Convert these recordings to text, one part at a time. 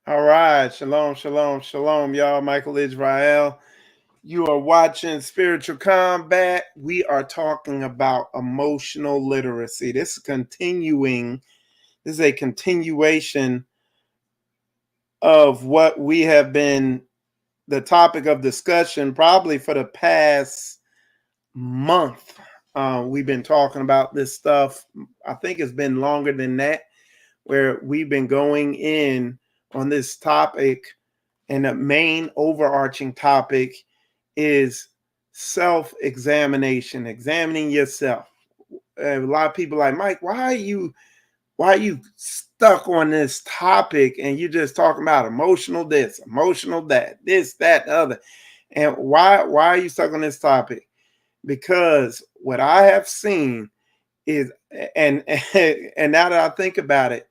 All right. Shalom, shalom, shalom, y'all. Michael Israel. You are watching Spiritual Combat. We are talking about emotional literacy. This is a continuation of what we have been the topic of discussion probably for the past month. We've been talking about this stuff. I think it's been longer than that, where we've been going in on this topic. And the main overarching topic is self-examination, examining yourself. A lot of people are like, Mike, why are you stuck on this topic and you just talking about emotional this, emotional that, this, that, the other. And why are you stuck on this topic? Because what I have seen is, and and now that I think about it,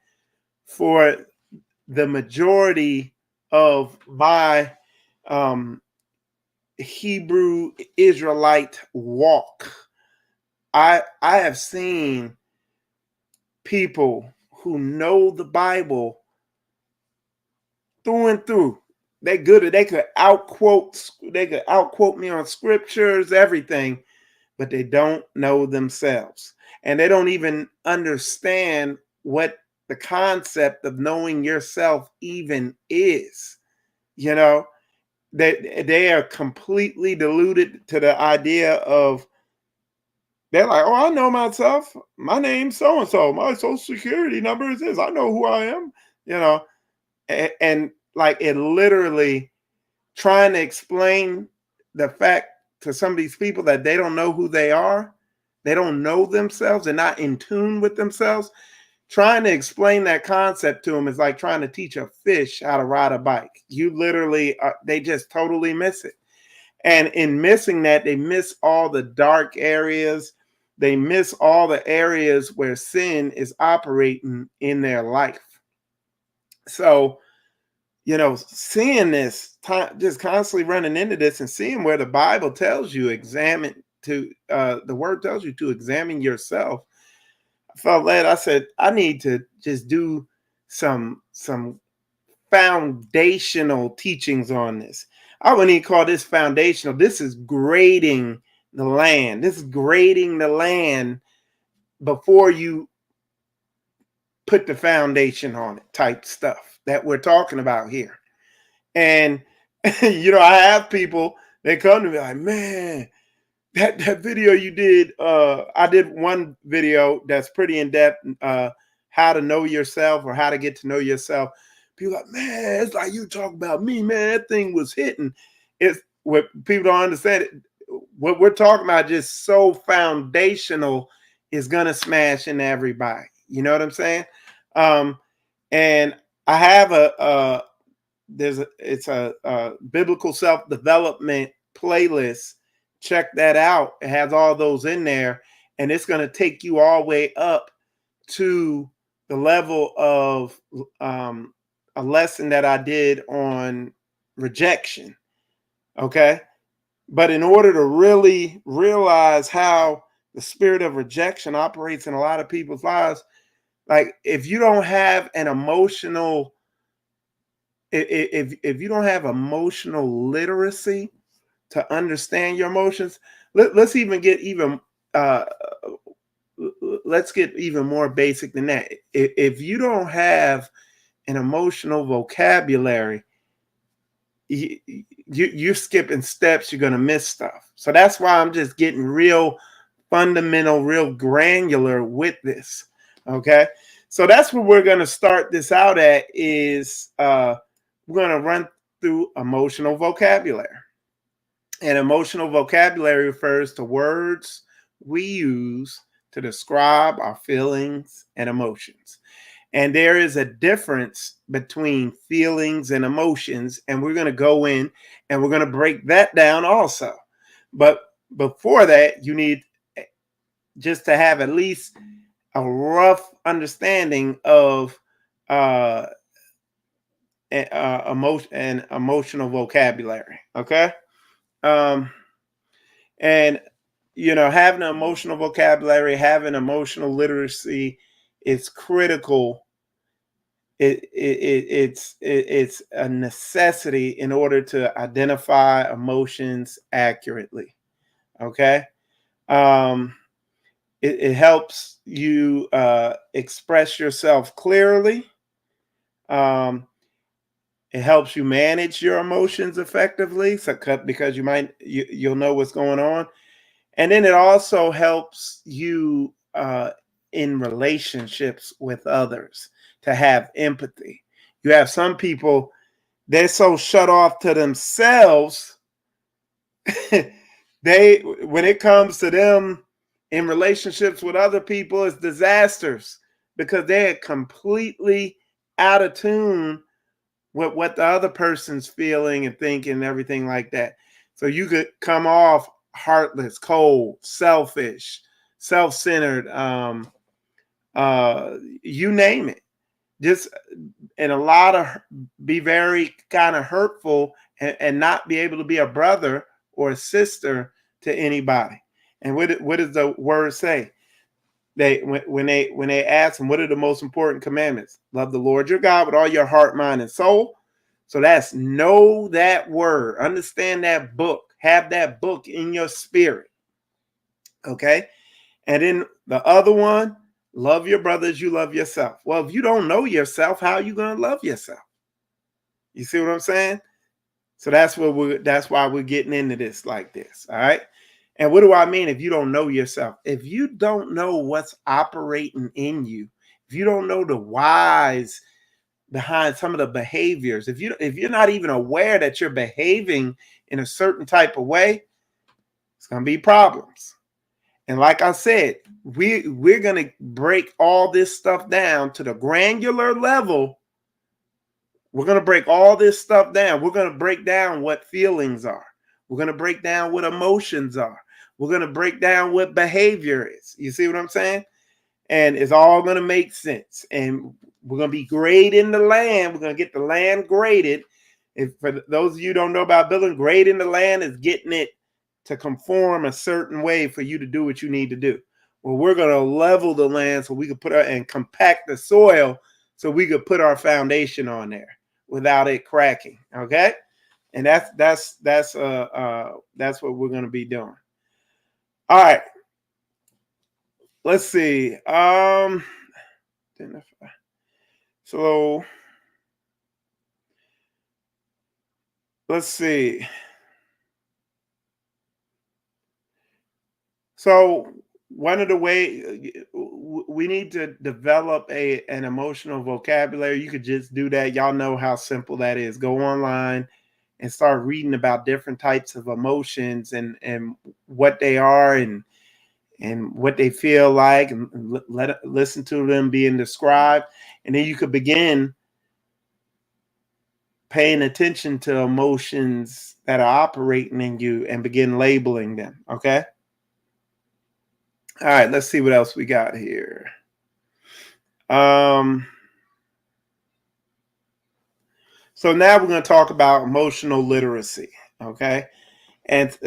for the majority of my um, Hebrew Israelite walk, I have seen people who know the Bible through and through. They good. They could outquote me on scriptures, everything, but they don't know themselves, and they don't even understand what the concept of knowing yourself even is. You know, they are completely deluded to the idea of, they're like, oh, I know myself. My name's so and so. My social security number is this. I know who I am. You know, and like it literally trying to explain the fact to some of these people that they don't know who they are. They don't know themselves. They're not in tune with themselves. Trying to explain that concept to them is like trying to teach a fish how to ride a bike. You literally, they just totally miss it. And in missing that, they miss all the dark areas. They miss all the areas where sin is operating in their life. So, seeing this, just constantly running into this and seeing where the Bible tells you, the word tells you to examine yourself. I felt led. I said, I need to just do some foundational teachings on this. I wouldn't even call this foundational. This is grading the land. This is grading the land before you put the foundation on it type stuff that we're talking about here. And, I have people, they come to me like, man, that video you did, I did one video that's pretty in depth, how to know yourself or how to get to know yourself. People are like, man, it's like you talk about me, man. That thing was hitting. It's what people don't understand. What we're talking about just so foundational is gonna smash into everybody. You know what I'm saying? Um, and I have it's a biblical self development playlist. Check that out. It has all those in there, and it's going to take you all the way up to the level of a lesson that I did on rejection. Okay. But in order to really realize how the spirit of rejection operates in a lot of people's lives, like if you don't have an emotional, if you don't have emotional literacy to understand your emotions, let's even get even uh, let's get even more basic than that. If you don't have an emotional vocabulary, you're skipping steps. You're going to miss stuff. So that's why I'm just getting real fundamental, real granular with this. Okay, so that's what we're going to start this out at. Is we're going to run through emotional vocabulary. And emotional vocabulary refers to words we use to describe our feelings and emotions. And there is a difference between feelings and emotions. And we're going to go in and we're going to break that down also. But before that, you need just to have at least a rough understanding of uh, emotional vocabulary. Okay. Um, and having an emotional vocabulary, having emotional literacy is critical It's a necessity in order to identify emotions accurately. Okay. Um, it helps you express yourself clearly. Um, it helps you manage your emotions effectively, so because you'll know what's going on, and then it also helps you in relationships with others to have empathy. You have some people, they're so shut off to themselves. They, when it comes to them in relationships with other people, it's disasters because they're completely out of tune with what the other person's feeling and thinking and everything like that. So you could come off heartless, cold, selfish, self-centered, you name it. Just, and a lot of, be very kind of hurtful, and not be able to be a brother or a sister to anybody. And what does the word say? When they ask them, what are the most important commandments? Love the Lord your God with all your heart, mind, and soul. So that's, know that word, understand that book, have that book in your spirit. Okay. And then the other one, love your brother as you love yourself. Well, if you don't know yourself, how are you going to love yourself? You see what I'm saying? So that's why we're getting into this like this. All right. And what do I mean if you don't know yourself? If you don't know what's operating in you, if you don't know the whys behind some of the behaviors, if you're not even aware that you're behaving in a certain type of way, it's gonna be problems. And like I said, we're gonna break all this stuff down to the granular level. We're going to break all this stuff down. We're going to break down what feelings are. We're going to break down what emotions are. We're going to break down what behavior is. You see what I'm saying? And it's all going to make sense. And we're going to be grading the land. We're going to get the land graded. If for those of you who don't know about building, grading the land is getting it to conform a certain way for you to do what you need to do. Well, we're going to level the land so we can and compact the soil so we could put our foundation on there without it cracking. Okay. And that's what we're going to be doing. All right. Let's see. So let's see. So one of the way we need to develop an emotional vocabulary. You could just do that. Y'all know how simple that is. Go online and start reading about different types of emotions and what they are and what they feel like, and listen to them being described. And then you could begin paying attention to emotions that are operating in you and begin labeling them. Okay. All right, let's see what else we got here. So now we're going to talk about emotional literacy. Okay. And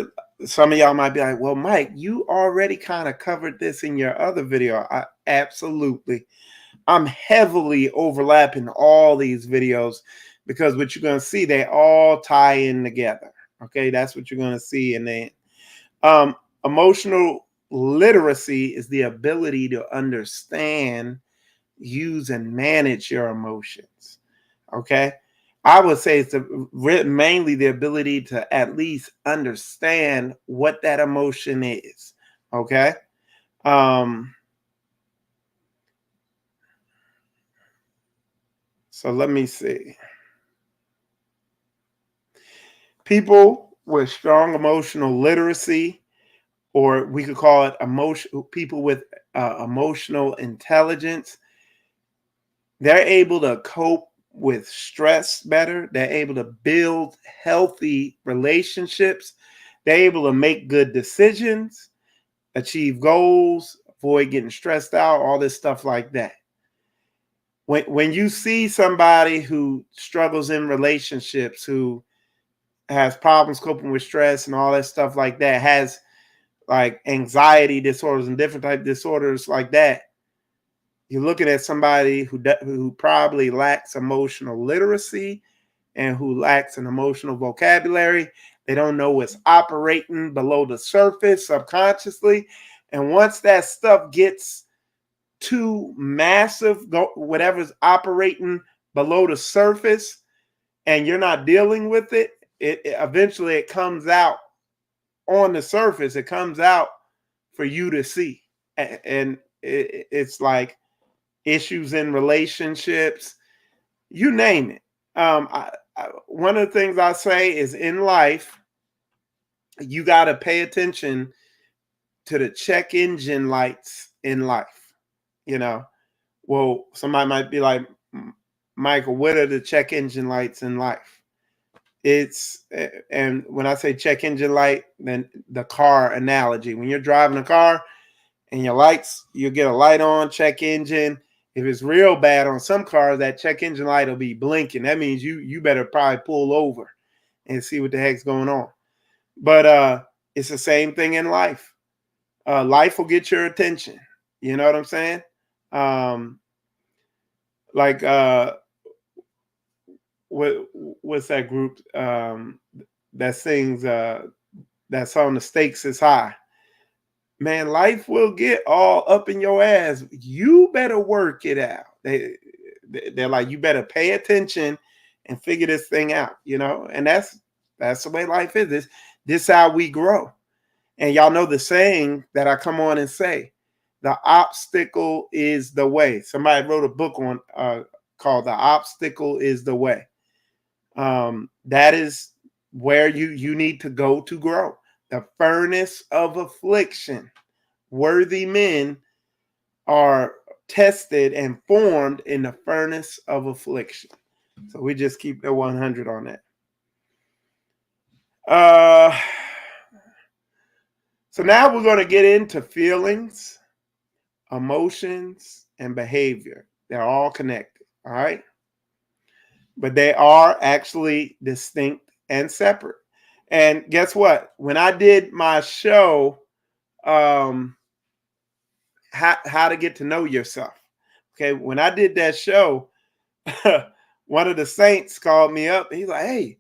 some of y'all might be like, well, Mike, you already kind of covered this in your other video. Absolutely. I'm heavily overlapping all these videos because what you're going to see, they all tie in together. Okay. That's what you're going to see. And then emotional literacy is the ability to understand, use, and manage your emotions. Okay. I would say it's mainly the ability to at least understand what that emotion is. Okay. So let me see. People with strong emotional literacy, or we could call it people with emotional intelligence, they're able to cope with stress better. They're able to build healthy relationships. They're able to make good decisions, achieve goals, avoid getting stressed out, all this stuff like that. When you see somebody who struggles in relationships, who has problems coping with stress and all that stuff like that, has like anxiety disorders and different type of disorders like that, You're looking at somebody who probably lacks emotional literacy and who lacks an emotional vocabulary. They don't know what's operating below the surface subconsciously. And once that stuff gets too massive, whatever's operating below the surface, and you're not dealing with it, it eventually it comes out on the surface. It comes out for you to see. And it's like issues in relationships, you name it. One of the things I say is in life, you got to pay attention to the check engine lights in life. You know, well, somebody might be like, Michael, what are the check engine lights in life? And when I say check engine light, then the car analogy. When you're driving a car and your lights, you get a light on, check engine. If it's real bad on some cars, that check engine light will be blinking. That means you better probably pull over and see what the heck's going on. But it's the same thing in life. Life will get your attention. You know what I'm saying? Like what's that group that sings that song, The Stakes is High? Man, life will get all up in your ass. You better work it out. They're like, you better pay attention and figure this thing out, you know? And that's the way life is. This how we grow. And y'all know the saying that I come on and say, the obstacle is the way. Somebody wrote a book on called The Obstacle is the Way. That is where you need to go to grow. The furnace of affliction. Worthy men are tested and formed in the furnace of affliction. So we just keep the 100 on that. So now we're going to get into feelings, emotions, and behavior. They're all connected, all right? But they are actually distinct and separate. And guess what? When I did my show, how to get to know yourself. Okay, when I did that show, one of the saints called me up. And he's like, "Hey,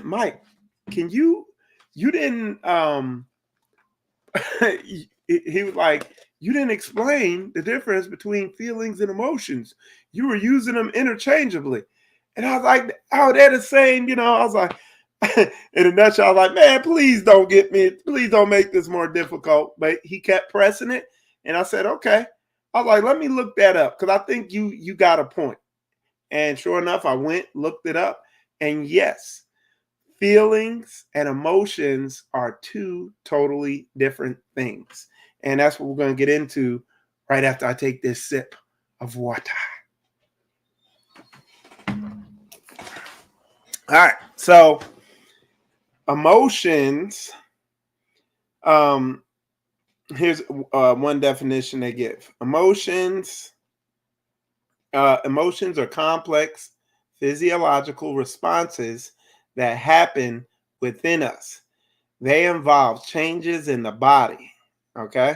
Mike, can you didn't he was like, you didn't explain the difference between feelings and emotions. You were using them interchangeably." And I was like, "Oh, they're the same," you know. I was like, in a nutshell, I was like, "Man, please don't make this more difficult." But he kept pressing it. And I said, "Okay." I was like, "Let me look that up because I think you got a point." And sure enough, I went, looked it up. And yes, feelings and emotions are two totally different things. And that's what we're going to get into right after I take this sip of water. All right. So emotions, here's one definition they give. Emotions are complex physiological responses that happen within us. They involve changes in the body. Okay.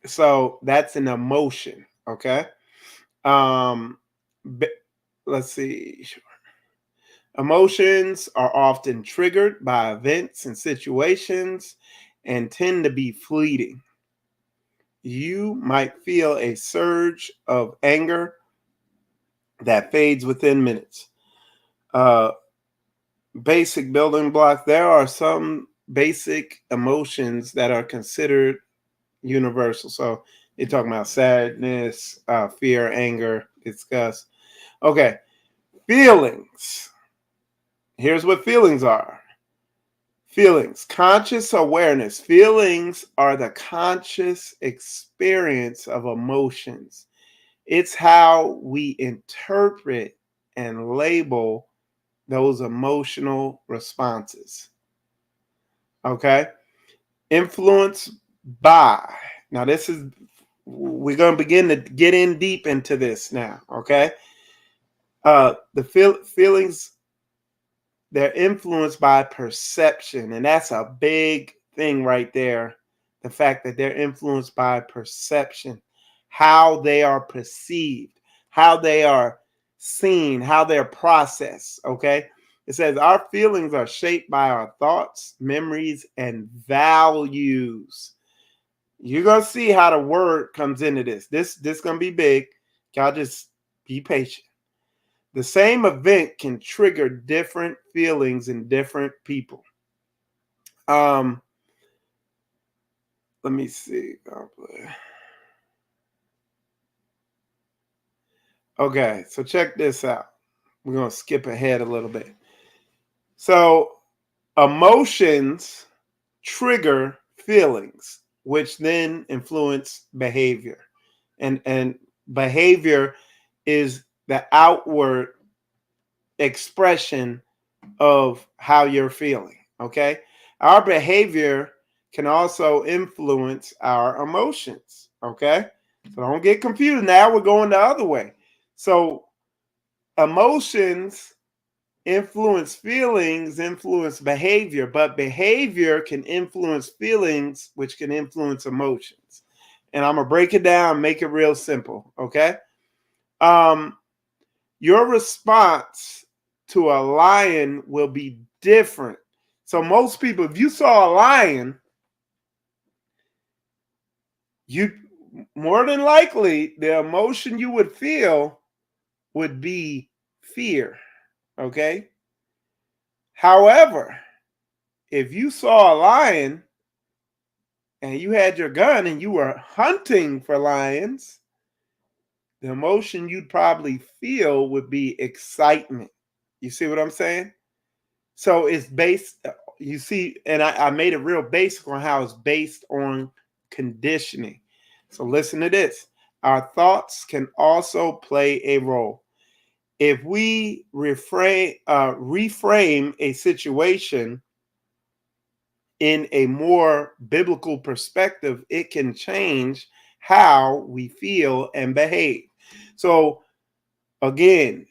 So that's an emotion. Okay. Um, let's see. Emotions are often triggered by events and situations and tend to be fleeting. You might feel a surge of anger that fades within minutes. Basic building blocks. There are some basic emotions that are considered universal. So you're talking about sadness, fear, anger, disgust. Okay, feelings. Here's what feelings are. Feelings, conscious awareness. Feelings are the conscious experience of emotions. It's how we interpret and label those emotional responses. Okay? Influenced by. Now, we're going to begin to get in deep into this now. Okay? The feelings, they're influenced by perception. And that's a big thing right there. The fact that they're influenced by perception. how they are perceived, how they are seen, how they're processed. Okay. It says our feelings are shaped by our thoughts, memories, and values. You're gonna see how the word comes into this. This gonna be big. Y'all just be patient. The same event can trigger different feelings in different people. Um, let me see. Okay, so check this out. We're gonna skip ahead a little bit. So emotions trigger feelings, which then influence behavior. And behavior is the outward expression of how you're feeling. Okay. Our behavior can also influence our emotions. Okay. So don't get confused. Now we're going the other way. So emotions influence feelings, influence behavior, but behavior can influence feelings, which can influence emotions. And I'm going to break it down, make it real simple. Okay. Um, your response to a lion will be different. So most people, if you saw a lion, you more than likely the emotion you would feel would be fear. Okay. However, if you saw a lion and you had your gun and you were hunting for lions, the emotion you'd probably feel would be excitement. You see what I'm saying? So it's based, you see, and I made it real basic on how it's based on conditioning. So listen to this. Our thoughts can also play a role. If we reframe a situation in a more biblical perspective, it can change how we feel and behave. So again,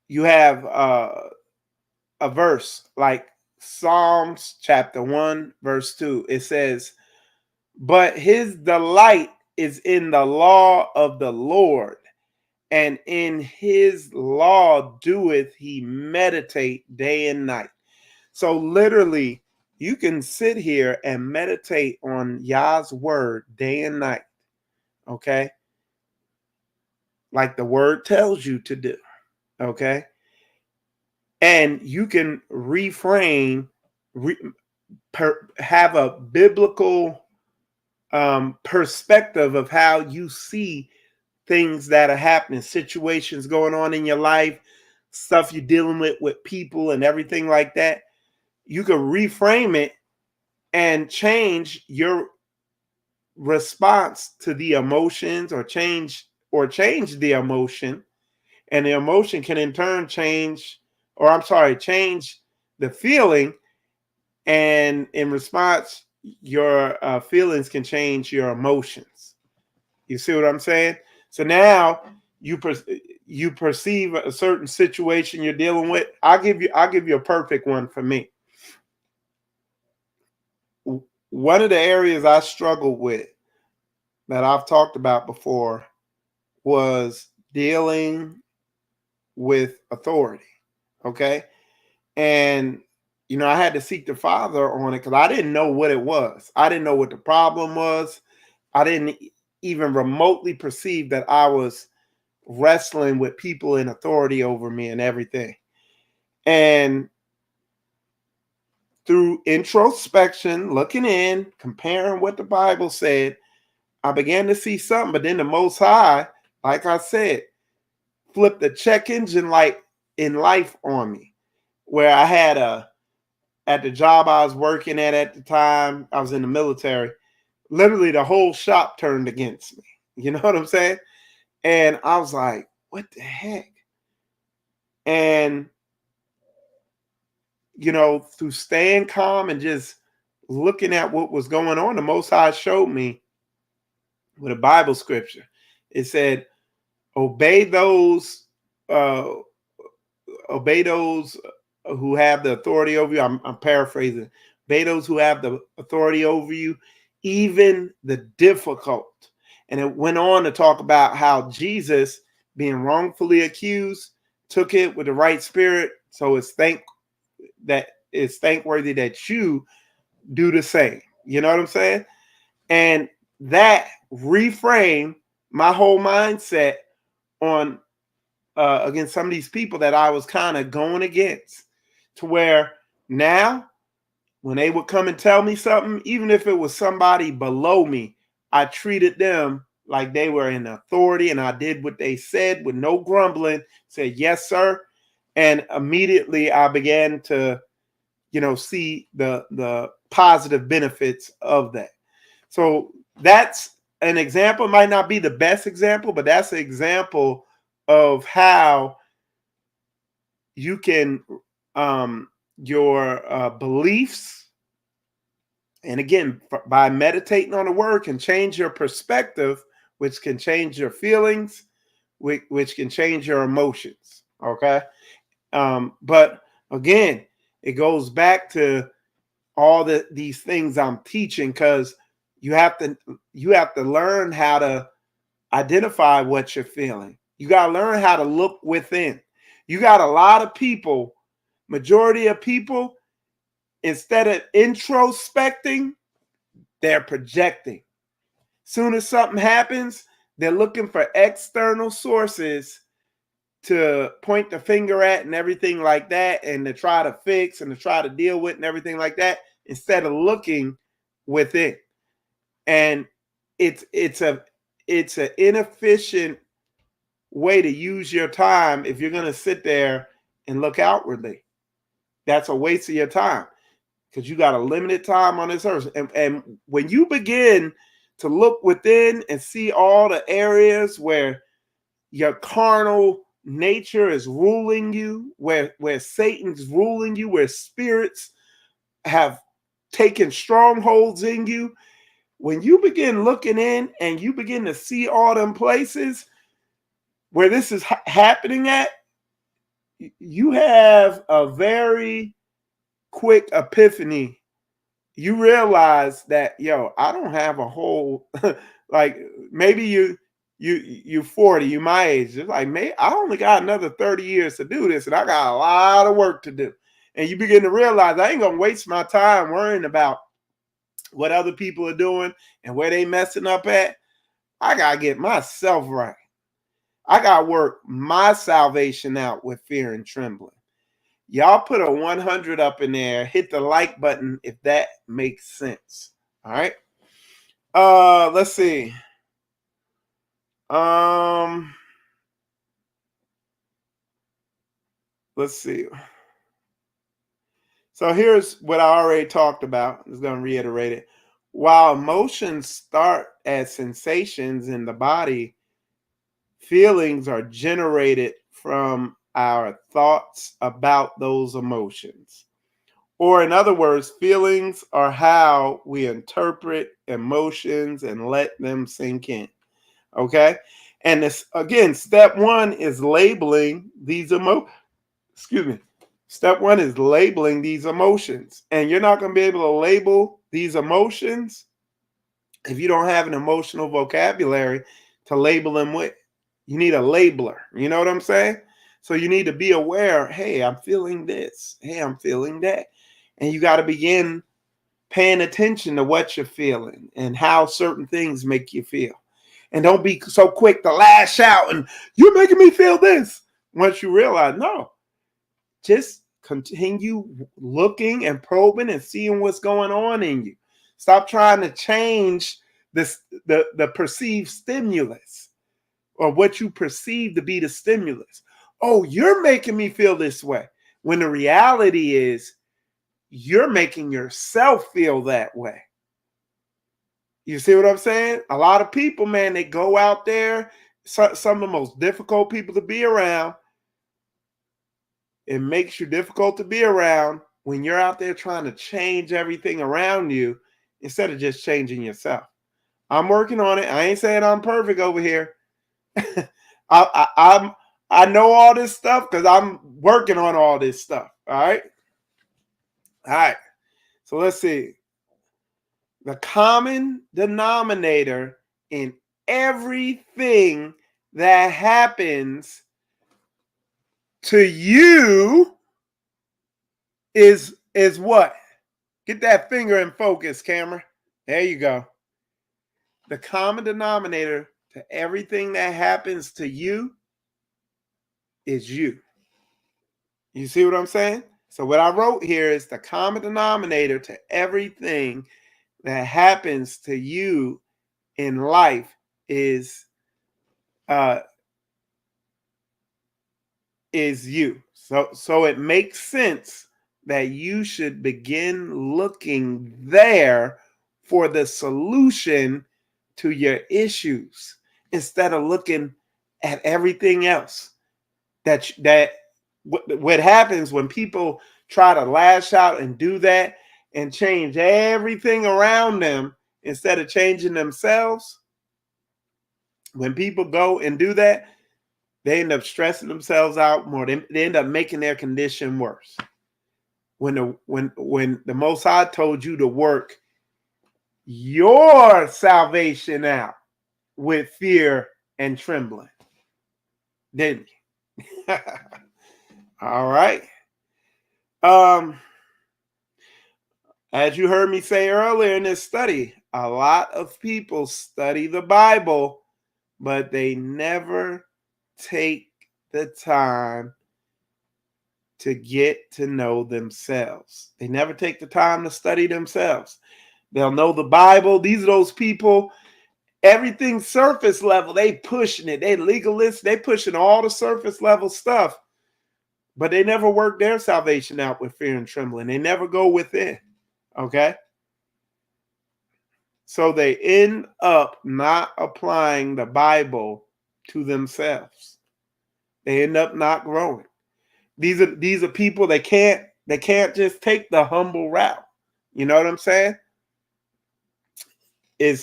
you have a verse like Psalms chapter 1, verse 2. It says, but his delight is in the law of the Lord, and in his law doeth he meditate day and night. So literally, you can sit here and meditate on Yah's word day and night. Okay. Like the word tells you to do. Okay. And you can reframe, have a biblical perspective of how you see things that are happening, situations going on in your life, stuff you're dealing with people and everything like that. You can reframe it and change your response to the emotions, or change the emotion, and the emotion can in turn change, or I'm sorry, change the feeling, and in response your feelings can change your emotions. You see what I'm saying? So now you perceive a certain situation you're dealing with. I'll give you a perfect one for me. One of the areas I struggled with that I've talked about before was dealing with authority. Okay. And, I had to seek the Father on it because I didn't know what it was. I didn't know what the problem was. I didn't even remotely perceive that I was wrestling with people in authority over me and everything. And through introspection, looking in, comparing what the Bible said, I began to see something. But then the Most High, like I said, flipped the check engine light in life on me, where I had at the job I was working at the time, I was in the military, literally the whole shop turned against me. You know what I'm saying? And I was like, what the heck? And, through staying calm and just looking at what was going on, the Most High showed me with a Bible scripture. It said, obey those uh, obey those who have the authority over you. I'm paraphrasing. Obey those who have the authority over you, even the difficult. And it went on to talk about how Jesus, being wrongfully accused, took it with the right spirit. So it's thankworthy that you do the same. You know what I'm saying? And that reframed my whole mindset on against some of these people that I was kind of going against, to where now when they would come and tell me something, even if it was somebody below me, I treated them like they were in authority, and I did what they said with no grumbling, said, yes, sir. And immediately I began to, see the positive benefits of that. So that's an example. It might not be the best example, but that's an example of how you can your beliefs, and again, by meditating on the word, can change your perspective, which can change your feelings, which can change your emotions. Okay. But again, it goes back to all these things I'm teaching, because you have to learn how to identify what you're feeling. You got to learn how to look within. You got a lot of people, majority of people, instead of introspecting, they're projecting. Soon as something happens, they're looking for external sources to point the finger at and everything like that, and to try to fix and to try to deal with and everything like that, instead of looking within. And it's an inefficient way to use your time if you're going to sit there and look outwardly. That's a waste of your time, because you got a limited time on this earth. And when you begin to look within and see all the areas where your carnal nature is ruling you, where Satan's ruling you, where spirits have taken strongholds in you, when you begin looking in and you begin to see all them places where this is happening at, you have a very quick epiphany. You realize that, I don't have a whole like, maybe you're 40, you my age. It's like, I only got another 30 years to do this, and I got a lot of work to do. And you begin to realize, I ain't gonna waste my time worrying about what other people are doing and where they messing up at. I gotta get myself right. I gotta work my salvation out with fear and trembling. Y'all put a 100 up in there. Hit the like button if that makes sense. All right. Let's see. Let's see. So here's what I already talked about. I'm just going to reiterate it. While emotions start as sensations in the body, feelings are generated from our thoughts about those emotions. Or in other words, feelings are how we interpret emotions and let them sink in. Okay. And this, again, step one is labeling these excuse me. Step one is labeling these emotions. And you're not going to be able to label these emotions if you don't have an emotional vocabulary to label them with. You need a labeler. You know what I'm saying? So you need to be aware, hey, I'm feeling this. Hey, I'm feeling that. And you got to begin paying attention to what you're feeling and how certain things make you feel. And don't be so quick to lash out and, you're making me feel this. Once you realize, no, just continue looking and probing and seeing what's going on in you. Stop trying to change the perceived stimulus, or what you perceive to be the stimulus. Oh, you're making me feel this way. When the reality is, you're making yourself feel that way. You see what I'm saying? A lot of people, man, they go out there, some of the most difficult people to be around. It makes you difficult to be around when you're out there trying to change everything around you instead of just changing yourself. I'm working on it. I ain't saying I'm perfect over here. I know all this stuff because I'm working on all this stuff. All right. All right. So let's see. The common denominator in everything that happens to you is what? Get that finger in focus, camera. There you go. The common denominator to everything that happens to you is you. You see what I'm saying? So what I wrote here is the common denominator to everything that happens to you in life is uh you. So it makes sense that you should begin looking there for the solution to your issues instead of looking at everything else. What happens when people try to lash out and do that and change everything around them instead of changing themselves. When people go and do that, they end up stressing themselves out more. They end up making their condition worse. When the Most High told you to work your salvation out with fear and trembling, didn't you? All right. As you heard me say earlier in this study, a lot of people study the Bible, but they never take the time to get to know themselves. They never take the time to study themselves. They'll know the Bible. These are those people, everything surface level, they pushing it. They legalists, they pushing all the surface level stuff, but they never work their salvation out with fear and trembling. They never go within, okay? So they end up not applying the Bible to themselves. They end up not growing. These are people that can't just take the humble route. You know what I'm saying? You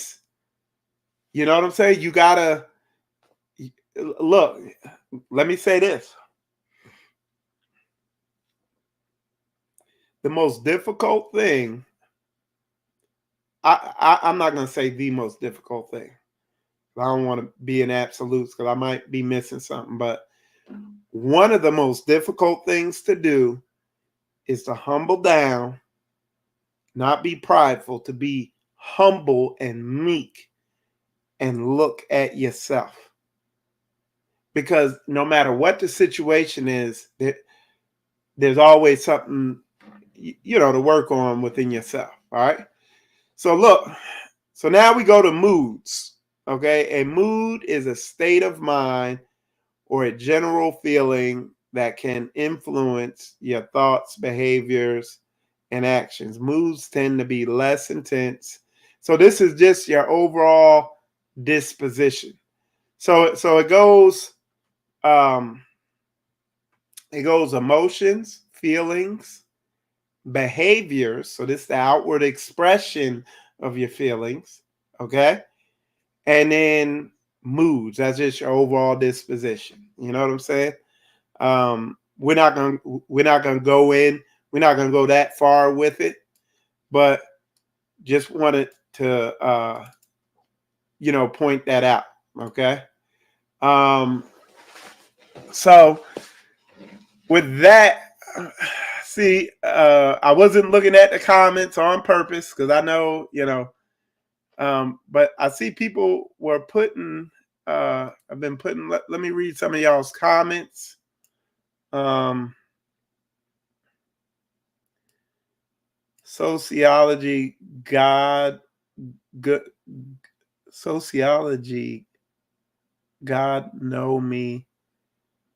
know what I'm saying? You gotta look. Let me say this: the most difficult thing. I'm not gonna say the most difficult thing. I don't want to be in absolutes because I might be missing something. But one of the most difficult things to do is to humble down, not be prideful, to be humble and meek and look at yourself. Because no matter what the situation is, there's always something, to work on within yourself. All right. So look, so now we go to moods. Okay. A mood is a state of mind or a general feeling that can influence your thoughts, behaviors, and actions. Moods tend to be less intense. So this is just your overall disposition. So it goes emotions, feelings, behaviors. So this is the outward expression of your feelings, okay? And then moods. That's just your overall disposition. You know what I'm saying? We're not gonna go in. We're not gonna go that far with it, but just wanted to point that out. Okay. So with that, see, I wasn't looking at the comments on purpose because I know, but I see people were putting, I've been putting, let me read some of y'all's comments. Sociology, sociology, God know me,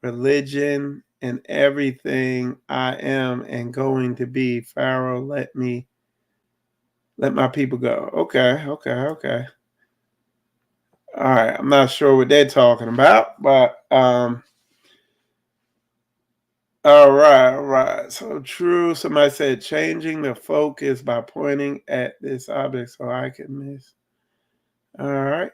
religion, and everything I am and going to be. Pharaoh, let my people go. Okay. All right. I'm not sure what they're talking about, but all right. So true. Somebody said changing the focus by pointing at this object so I can miss. All right.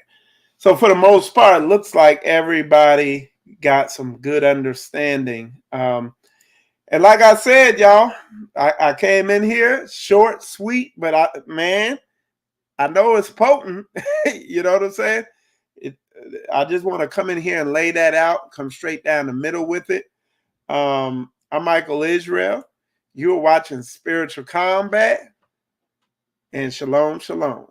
So for the most part, it looks like everybody got some good understanding. And like I said, y'all, I came in here short, sweet, but I know it's potent. You know what I'm saying? I just want to come in here and lay that out, come straight down the middle with it. I'm Michael Israel. You're watching Spiritual Combat, and shalom, shalom.